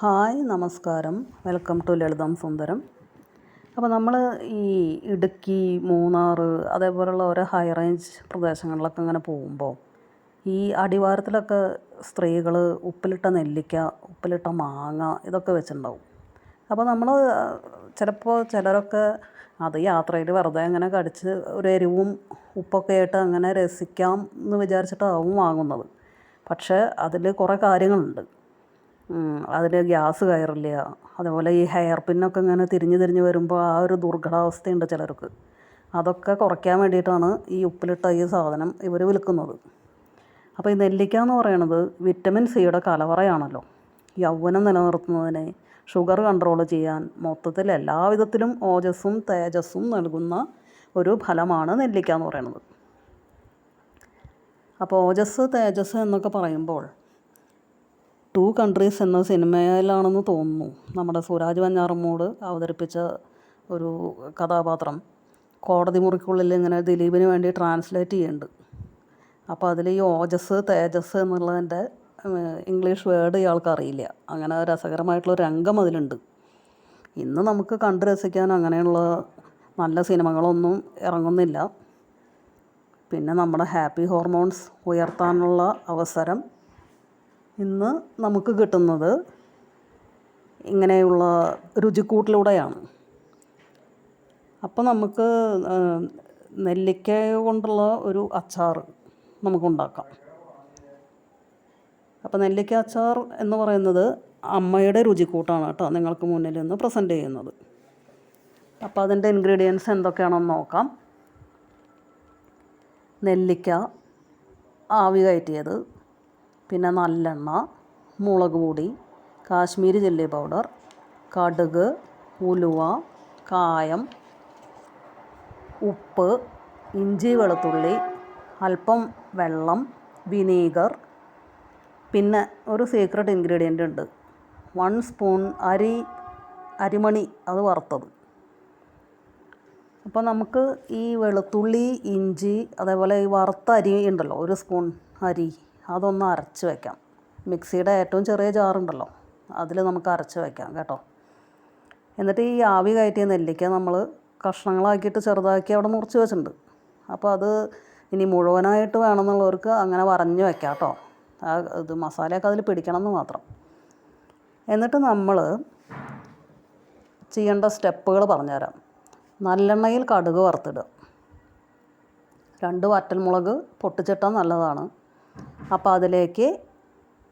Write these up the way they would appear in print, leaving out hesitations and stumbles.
Hi നമസ്കാരം, welcome to ലളിതം സുന്ദരം. അപ്പോൾ നമ്മൾ ഈ ഇടുക്കി, മൂന്നാർ അതേപോലെയുള്ള ഓരോ ഹൈ റേഞ്ച് പ്രദേശങ്ങളിലൊക്കെ ഇങ്ങനെ പോകുമ്പോൾ ഈ അടിവാരത്തിലൊക്കെ സ്ത്രീകൾ ഉപ്പിലിട്ട നെല്ലിക്ക, ഉപ്പിലിട്ട മാങ്ങ ഇതൊക്കെ വെച്ചിട്ടുണ്ടാവും. അപ്പോൾ നമ്മൾ ചിലപ്പോൾ ചിലരൊക്കെ അത് യാത്രയിൽ വെറുതെ അങ്ങനെ കടിച്ച് ഒരു എരിവും ഉപ്പൊക്കെ ആയിട്ട് അങ്ങനെ രസിക്കാം എന്ന് വിചാരിച്ചിട്ടാവും വാങ്ങുന്നത്. പക്ഷേ അതിൽ കുറേ കാര്യങ്ങളുണ്ട്. അതിൽ ഗ്യാസ് കയറില്ല. അതുപോലെ ഈ ഹെയർ പിന്നൊക്കെ ഇങ്ങനെ തിരിഞ്ഞ് വരുമ്പോൾ ആ ഒരു ദുർഘടാവസ്ഥയുണ്ട് ചിലർക്ക്. അതൊക്കെ കുറയ്ക്കാൻ വേണ്ടിയിട്ടാണ് ഈ ഉപ്പിലിട്ട ഈ സാധനം ഇവർ വിൽക്കുന്നത്. അപ്പോൾ ഈ നെല്ലിക്ക എന്ന് പറയുന്നത് വിറ്റമിൻ സിയുടെ കലവറയാണല്ലോ. യൗവനം നിലനിർത്തുന്നതിന്, ഷുഗർ കൺട്രോൾ ചെയ്യാൻ, മൊത്തത്തിൽ എല്ലാവിധത്തിലും ഓജസ്സും തേജസ്സും നൽകുന്ന ഒരു ഫലമാണ് നെല്ലിക്ക എന്ന് പറയുന്നത്. അപ്പോൾ ഓജസ്, തേജസ് എന്നൊക്കെ പറയുമ്പോൾ 2 കൺട്രീസ് എന്ന സിനിമയിലാണെന്ന് തോന്നുന്നു നമ്മുടെ സുരാജ് വെഞ്ഞാറമ്മൂട് അവതരിപ്പിച്ച ഒരു കഥാപാത്രം കോടതി മുറിക്കുള്ളിൽ ഇങ്ങനെ ദിലീപിന് വേണ്ടി ട്രാൻസ്ലേറ്റ് ചെയ്യുന്നുണ്ട്. അപ്പോൾ അതിൽ ഈ ഓജസ്, തേജസ് എന്നുള്ളതിൻ്റെ ഇംഗ്ലീഷ് വേർഡ് ഇയാൾക്ക് അറിയില്ല. അങ്ങനെ രസകരമായിട്ടുള്ള രംഗം അതിലുണ്ട്. ഇന്ന് നമുക്ക് കണ്ട് രസിക്കാൻ അങ്ങനെയുള്ള നല്ല സിനിമകളൊന്നും ഇറങ്ങുന്നില്ല. പിന്നെ നമ്മുടെ ഹാപ്പി ഹോർമോൺസ് ഉയർത്താനുള്ള അവസരം ഇന്ന് നമുക്ക് കിട്ടുന്നത് ഇങ്ങനെയുള്ള രുചിക്കൂട്ടിലൂടെയാണ്. അപ്പോൾ നമുക്ക് നെല്ലിക്ക കൊണ്ടുള്ള ഒരു അച്ചാർ നമുക്കുണ്ടാക്കാം. അപ്പോൾ നെല്ലിക്ക അച്ചാർ എന്ന് പറയുന്നത് അമ്മയുടെ രുചിക്കൂട്ടാണ് കേട്ടോ നിങ്ങൾക്ക് മുന്നിൽ നിന്ന് പ്രസൻറ്റ് ചെയ്യുന്നത്. അപ്പോൾ അതിൻ്റെ ഇൻഗ്രീഡിയൻസ് എന്തൊക്കെയാണെന്ന് നോക്കാം. നെല്ലിക്ക ആവി കയറ്റിയത്, പിന്നെ നല്ലെണ്ണ, മുളക് പൊടി, കാശ്മീരി ചില്ലി പൗഡർ, കടുക്, ഉലുവ, കായം, ഉപ്പ്, ഇഞ്ചി, വെളുത്തുള്ളി, അല്പം വെള്ളം, വിനീഗർ. പിന്നെ ഒരു സീക്രട്ട് ഇൻഗ്രീഡിയൻ്റ് ഉണ്ട്, 1 സ്പൂൺ അരിമണി അത് വറുത്തത്. അപ്പോൾ നമുക്ക് ഈ വെളുത്തുള്ളി, ഇഞ്ചി, അതേപോലെ ഈ വറുത്ത അരി ഉണ്ടല്ലോ, 1 സ്പൂൺ അരി, അതൊന്ന് അരച്ച് വയ്ക്കാം. മിക്സിയുടെ ഏറ്റവും ചെറിയ ജാറുണ്ടല്ലോ, അതിൽ നമുക്ക് അരച്ച് വയ്ക്കാം കേട്ടോ. എന്നിട്ട് ഈ ആവി കയറ്റിയ നെല്ലിക്ക നമ്മൾ കഷ്ണങ്ങളാക്കിയിട്ട് ചെറുതാക്കി അവിടെ മുറിച്ച് വെച്ചിട്ടുണ്ട്. അപ്പോൾ അത് ഇനി മുഴുവനായിട്ട് വേണമെന്നുള്ളവർക്ക് അങ്ങനെ വരഞ്ഞ് വയ്ക്കാം കേട്ടോ. ഇത് മസാലയൊക്കെ അതിൽ പിടിക്കണം എന്ന് മാത്രം. എന്നിട്ട് നമ്മൾ ചെയ്യേണ്ട സ്റ്റെപ്പുകൾ പറഞ്ഞുതരാം. നല്ലെണ്ണയിൽ കടുക് വറുത്തിടുക. 2 വറ്റൽമുളക് പൊട്ടിച്ചിട്ടാൽ നല്ലതാണ്. അപ്പോൾ അതിലേക്ക്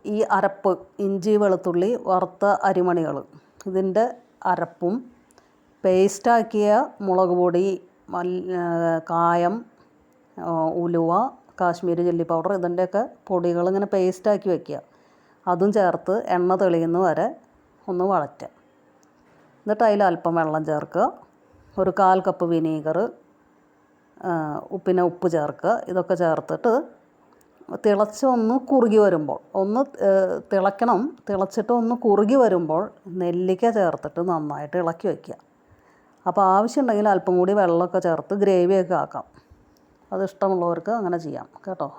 ഈ അരപ്പ്, ഇഞ്ചി, വെളുത്തുള്ളി, വറുത്ത അരിമണികൾ, ഇതിൻ്റെ അരപ്പും പേസ്റ്റാക്കിയ മുളക് പൊടി, കായം, ഉലുവ, കാശ്മീരി ചില്ലി പൗഡർ, ഇതിൻ്റെയൊക്കെ പൊടികൾ ഇങ്ങനെ പേസ്റ്റാക്കി വയ്ക്കുക. അതും ചേർത്ത് എണ്ണ തെളിയുന്ന വരെ ഒന്ന് വഴറ്റുക. എന്നിട്ട് അതിൽ അല്പം വെള്ളം ചേർക്കുക. ഒരു 1/4 കപ്പ് വിനീഗർ, ഉപ്പ് ചേർക്കുക. ഇതൊക്കെ ചേർത്തിട്ട് തിളച്ചൊന്ന് കുറുകി വരുമ്പോൾ, തിളയ്ക്കണം, തിളച്ചിട്ട് ഒന്ന് കുറുകി വരുമ്പോൾ നെല്ലിക്ക ചേർത്തിട്ട് നന്നായിട്ട് ഇളക്കി വയ്ക്കുക. അപ്പോൾ ആവശ്യമുണ്ടെങ്കിൽ അല്പം കൂടി വെള്ളമൊക്കെ ചേർത്ത് ഗ്രേവിയൊക്കെ ആക്കാം. അത് ഇഷ്ടമുള്ളവർക്ക് അങ്ങനെ ചെയ്യാം കേട്ടോ.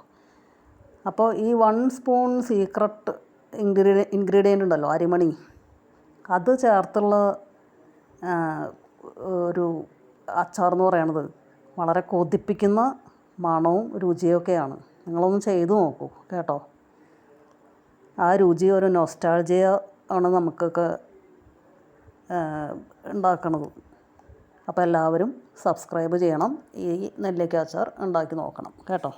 അപ്പോൾ ഈ 1 സ്പൂൺ സീക്രട്ട് ഇൻഗ്രീഡിയൻ്റ് ഉണ്ടല്ലോ, അരിമണി, അത് ചേർത്തുള്ള ഒരു അച്ചാർ എന്ന് പറയുന്നത് വളരെ കൊതിപ്പിക്കുന്ന മണവും രുചിയൊക്കെയാണ്. നിങ്ങളൊന്ന് ചെയ്തു നോക്കൂ കേട്ടോ. ആ രുചി ഒരു നൊസ്റ്റാൾജിയ ആണ് നമുക്കൊക്കെ ഉണ്ടാക്കണത്. അപ്പോൾ എല്ലാവരും സബ്സ്ക്രൈബ് ചെയ്യണം. ഈ നെല്ലിക്ക അച്ചാർ ഉണ്ടാക്കി നോക്കണം കേട്ടോ.